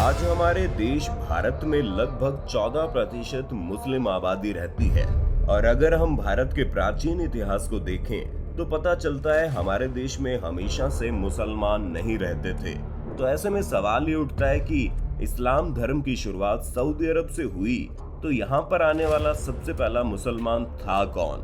आज हमारे देश भारत में लगभग 14% मुस्लिम आबादी रहती है। और अगर हम भारत के प्राचीन इतिहास को देखें तो पता चलता है हमारे देश में हमेशा से मुसलमान नहीं रहते थे। तो ऐसे में सवाल ये उठता है कि इस्लाम धर्म की शुरुआत सऊदी अरब से हुई, तो यहाँ पर आने वाला सबसे पहला मुसलमान था कौन,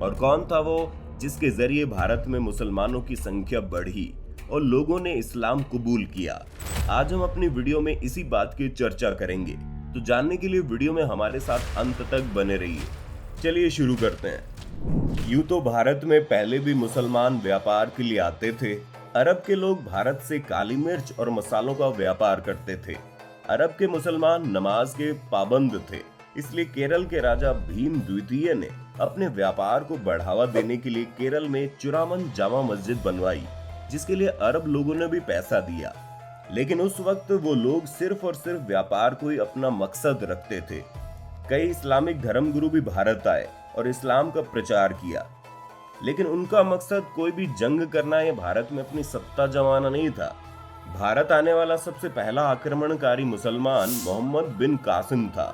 और कौन था वो जिसके जरिए भारत में मुसलमानों की संख्या बढ़ी और लोगों ने इस्लाम कबूल किया। आज हम अपनी वीडियो में इसी बात की चर्चा करेंगे, तो जानने के लिए वीडियो में हमारे साथ अंत तक बने रहिए। चलिए शुरू करते हैं। यूं तो भारत में पहले भी मुसलमान व्यापार के लिए आते थे। अरब के लोग भारत से काली मिर्च और मसालों का व्यापार करते थे। अरब के मुसलमान नमाज के पाबंद थे, इसलिए केरल के राजा भीम द्वितीय ने अपने व्यापार को बढ़ावा देने के लिए केरल में चुरामन जामा मस्जिद बनवाई, जिसके लिए अरब लोगों ने भी पैसा दिया। लेकिन उस वक्त वो लोग सिर्फ और सिर्फ व्यापार को ही अपना मकसद रखते थे। कई इस्लामिक धर्मगुरु भी भारत आए और इस्लाम का प्रचार किया, लेकिन उनका मकसद कोई भी जंग करना या भारत में अपनी सत्ता जमाना नहीं था। भारत आने वाला सबसे पहला आक्रमणकारी मुसलमान मोहम्मद बिन कासिम था,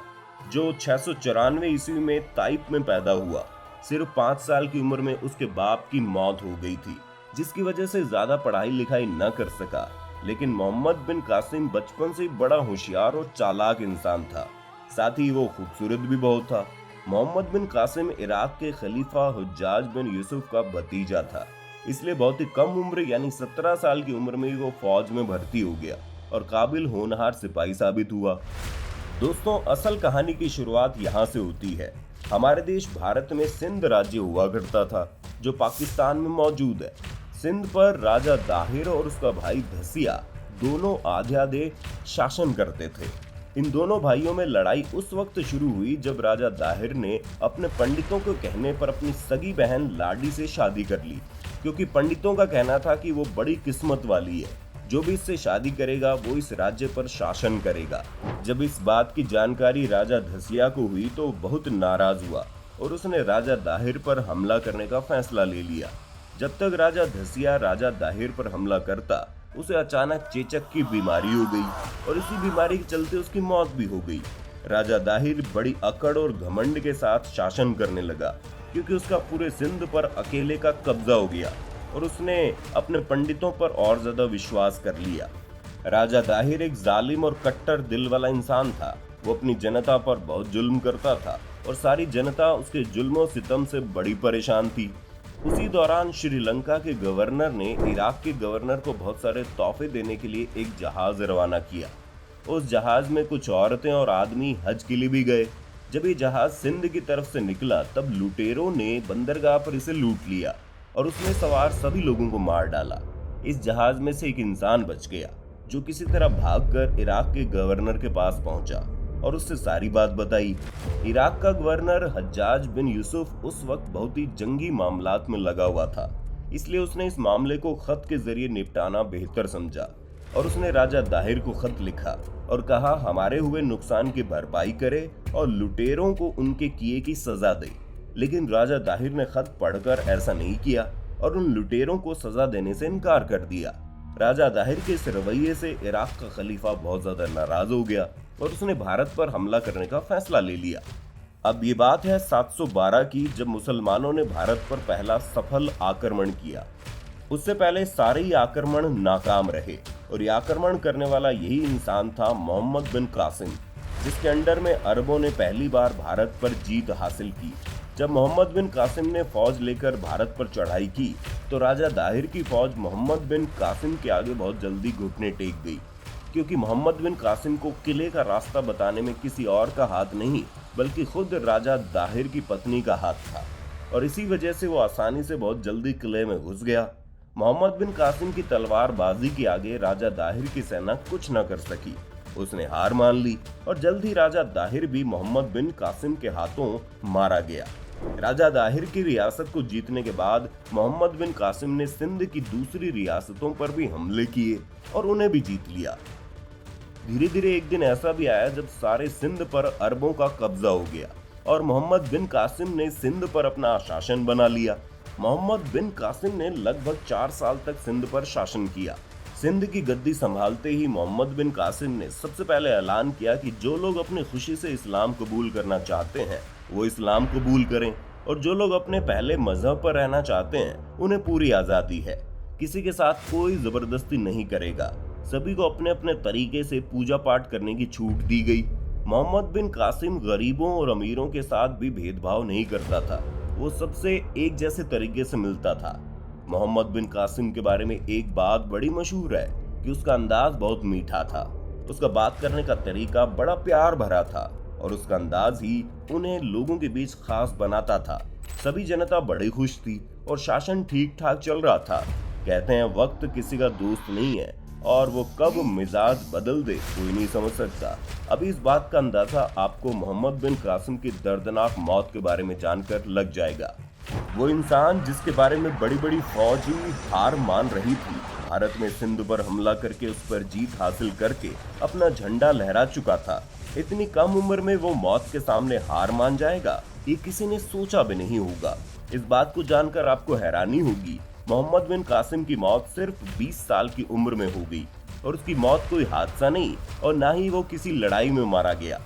जो 694 ईस्वी में ताइफ में पैदा हुआ। सिर्फ 5 साल की उम्र में उसके बाप की मौत हो गई थी, जिसकी वजह से ज्यादा पढ़ाई लिखाई न कर सका। लेकिन मोहम्मद बिन कासिम बचपन से बड़ा होशियार और चालाक इंसान था, साथ ही वो खूबसूरत भी बहुत था। मोहम्मद बिन कासिम इराक के खलीफा हुज्जाज बिन यूसुफ का भतीजा था, इसलिए बहुत ही कम उम्र यानी 17 साल की उम्र में ही वो फौज में भर्ती हो गया और काबिल होनहार सिपाही साबित हुआ। दोस्तों, असल कहानी की शुरुआत यहाँ से होती है। हमारे देश भारत में सिंध राज्य हुआ करता था, जो पाकिस्तान में मौजूद है। सिंध पर राजा दाहिर और उसका भाई धसिया दोनों आधे आधे शासन करते थे। इन दोनों भाइयों में लड़ाई उस वक्त शुरू हुई जब राजा दाहिर ने अपने पंडितों के कहने पर अपनी सगी बहन लाडी से शादी कर ली, क्योंकि पंडितों का कहना था कि वो बड़ी किस्मत वाली है, जो भी इससे शादी करेगा वो इस राज्य पर शासन करेगा। जब इस बात की जानकारी राजा धसिया को हुई तो बहुत नाराज हुआ और उसने राजा दाहिर पर हमला करने का फैसला ले लिया। जब तक राजा धसिया राजा दाहिर पर हमला करता, उसे अचानक चेचक की बीमारी हो गई और इसी बीमारी के चलते उसकी मौत भी हो गई। राजा दाहिर बड़ी अकड़ और घमंड के साथ शासन करने लगा, क्योंकि उसका पूरे सिंध पर अकेले का कब्जा हो गया और उसने अपने पंडितों पर और ज्यादा विश्वास कर लिया। राजा दाहिर एक जालिम और कट्टर दिल वाला इंसान था। वो अपनी जनता पर बहुत जुल्म करता था और सारी जनता उसके जुल्म सितम से बड़ी परेशान थी। उसी दौरान श्रीलंका के गवर्नर ने इराक के गवर्नर को बहुत सारे तोहफे देने के लिए एक जहाज रवाना किया। उस जहाज में कुछ औरतें और आदमी हज के लिए भी गए। जब ये जहाज सिंध की तरफ से निकला, तब लुटेरों ने बंदरगाह पर इसे लूट लिया और उसमें सवार सभी लोगों को मार डाला। इस जहाज में से एक इंसान बच गया, जो किसी तरह भागकर इराक के गवर्नर के पास पहुंचा और उससे सारी बात बताई। इराक का गवर्नर हज्जाज बिन यूसुफ उस वक्त बहुत ही जंगी मामलात में लगा हुआ था, इसलिए उसने इस मामले को खत के जरिए निपटाना बेहतर समझा और उसने राजा दाहिर को खत लिखा और कहा हमारे हुए नुकसान की भरपाई करे और लुटेरों को उनके किए की सजा दे। लेकिन राजा दाहिर ने खत पढ़कर ऐसा नहीं किया और उन लुटेरों को सजा देने से इनकार कर दिया। राजा दाहिर के इस रवैये से इराक का खलीफा बहुत ज्यादा नाराज हो गया और उसने भारत पर हमला करने का फैसला ले लिया। अब ये बात है 712 की, जब मुसलमानों ने भारत पर पहला सफल आक्रमण किया। उससे पहले सारे ही आक्रमण नाकाम रहे और ये आक्रमण करने वाला यही इंसान था मोहम्मद बिन कासिम, जिसके अंडर में अरबों ने पहली बार भारत पर जीत हासिल की। जब मोहम्मद बिन कासिम ने फौज लेकर भारत पर चढ़ाई की, तो राजा दाहिर की फौज मोहम्मद बिन कासिम के आगे बहुत जल्दी घुटने टेक गई, क्योंकि मोहम्मद बिन कासिम को किले का रास्ता बताने में किसी और का हाथ नहीं, बल्कि खुद राजा दाहिर की पत्नी का हाथ था, और इसी वजह से वो आसानी से बहुत जल्दी किले में घुस गया। मोहम्मद बिन कासिम की तलवारबाजी के आगे राजा दाहिर की सेना कुछ न कर सकी। उसने हार मान ली और जल्द ही राजा दाहिर भी मोहम्मद बिन कासिम के हाथों मारा गया। राजा दाहिर की रियासत को जीतने के बाद मोहम्मद बिन कासिम ने सिंध की दूसरी रियासतों पर भी हमले किए और उन्हें भी जीत लिया। धीरे धीरे एक दिन ऐसा भी आया जब सारे सिंध पर अरबों का कब्जा हो गया और मोहम्मद बिन कासिम ने सिंध पर अपना शासन बना लिया। मोहम्मद बिन कासिम ने लगभग 4 साल तक सिंध पर शासन किया। सिंध की गद्दी संभालते ही मोहम्मद बिन कासिम ने सबसे पहले ऐलान किया कि जो लोग अपनी खुशी से इस्लाम कबूल करना चाहते हैं वो इस्लाम कबूल करें, और जो लोग अपने पहले मजहब पर रहना चाहते हैं उन्हें पूरी आज़ादी है। किसी के साथ कोई जबरदस्ती नहीं करेगा। सभी को अपने अपने तरीके से पूजा पाठ करने की छूट दी गई। मोहम्मद बिन कासिम गरीबों और अमीरों के साथ भी भेदभाव नहीं करता था। वो सबसे एक जैसे तरीके से मिलता था। मोहम्मद बिन कासिम के बारे में एक बात बड़ी मशहूर है कि उसका अंदाज बहुत मीठा था। उसका बात करने का तरीका बड़ा प्यार भरा था और उसका अंदाज ही उन्हें लोगों के बीच खास बनाता था। सभी जनता बड़ी खुश थी और शासन ठीक ठाक चल रहा था। कहते हैं वक्त किसी का दोस्त नहीं है और वो कब मिजाज बदल दे कोई नहीं समझ सकता। अभी इस बात का अंदाजा आपको मोहम्मद बिन कासिम की दर्दनाक मौत के बारे में जानकर लग जाएगा। वो इंसान जिसके बारे में बड़ी बड़ी फौज ही हार मान रही थी, भारत में सिंध पर हमला करके उस पर जीत हासिल करके अपना झंडा लहरा चुका था। इतनी कम उम्र में वो मौत के सामने हार मान जाएगा, ये किसी ने सोचा भी नहीं होगा। इस बात को जानकर आपको हैरानी होगी, मोहम्मद बिन कासिम की मौत सिर्फ 20 साल की उम्र में हो गई और उसकी मौत कोई हादसा नहीं और ना ही वो किसी लड़ाई में मारा गया,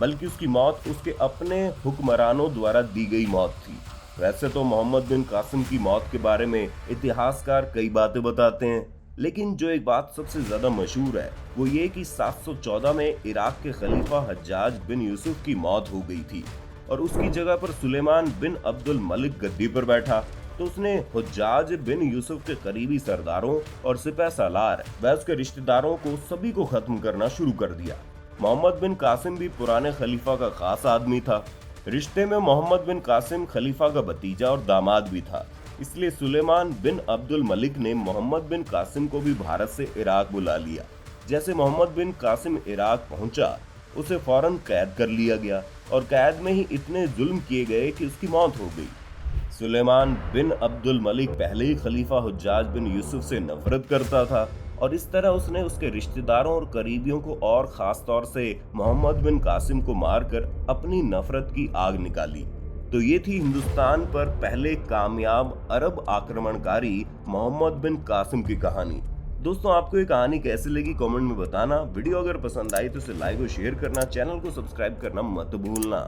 बल्कि उसकी मौत उसके अपने हुक्मरानों द्वारा दी गई मौत थी। वैसे तो मोहम्मद बिन कासिम की मौत के बारे में इतिहासकार कई बातें बताते हैं, लेकिन जो एक बात सबसे ज्यादा मशहूर है वो ये कि 714 में इराक के खलीफा हज्जाज बिन यूसुफ की मौत हो गई थी और उसकी जगह पर सुलेमान बिन अब्दुल मलिक गद्दी पर बैठा। तो उसने हज्जाज बिन यूसुफ के करीबी सरदारों और सिपह सालार व उसके रिश्तेदारों को सभी को खत्म करना शुरू कर दिया। मोहम्मद बिन कासिम भी पुराने खलीफा का खास आदमी था। रिश्ते में मोहम्मद बिन कासिम खलीफा का भतीजा और दामाद भी था, इसलिए सुलेमान बिन अब्दुल मलिक ने मोहम्मद बिन कासिम को भी भारत से इराक बुला लिया। जैसे मोहम्मद बिन कासिम इराक पहुंचा, उसे फौरन कैद कर लिया गया और कैद में ही इतने जुल्म किए गए कि उसकी मौत हो गई। सुलेमान बिन अब्दुल मलिक पहले ही खलीफा हज्जाज बिन यूसुफ से नफरत करता था और इस तरह उसने उसके रिश्तेदारों और करीबियों को और खास तौर से मोहम्मद बिन कासिम को मारकर अपनी नफरत की आग निकाली। तो ये थी हिंदुस्तान पर पहले कामयाब अरब आक्रमणकारी मोहम्मद बिन कासिम की कहानी। दोस्तों, आपको ये कहानी कैसी लगी कमेंट में बताना। वीडियो अगर पसंद आई तो इसे लाइक और शेयर करना, चैनल को सब्सक्राइब करना मत भूलना।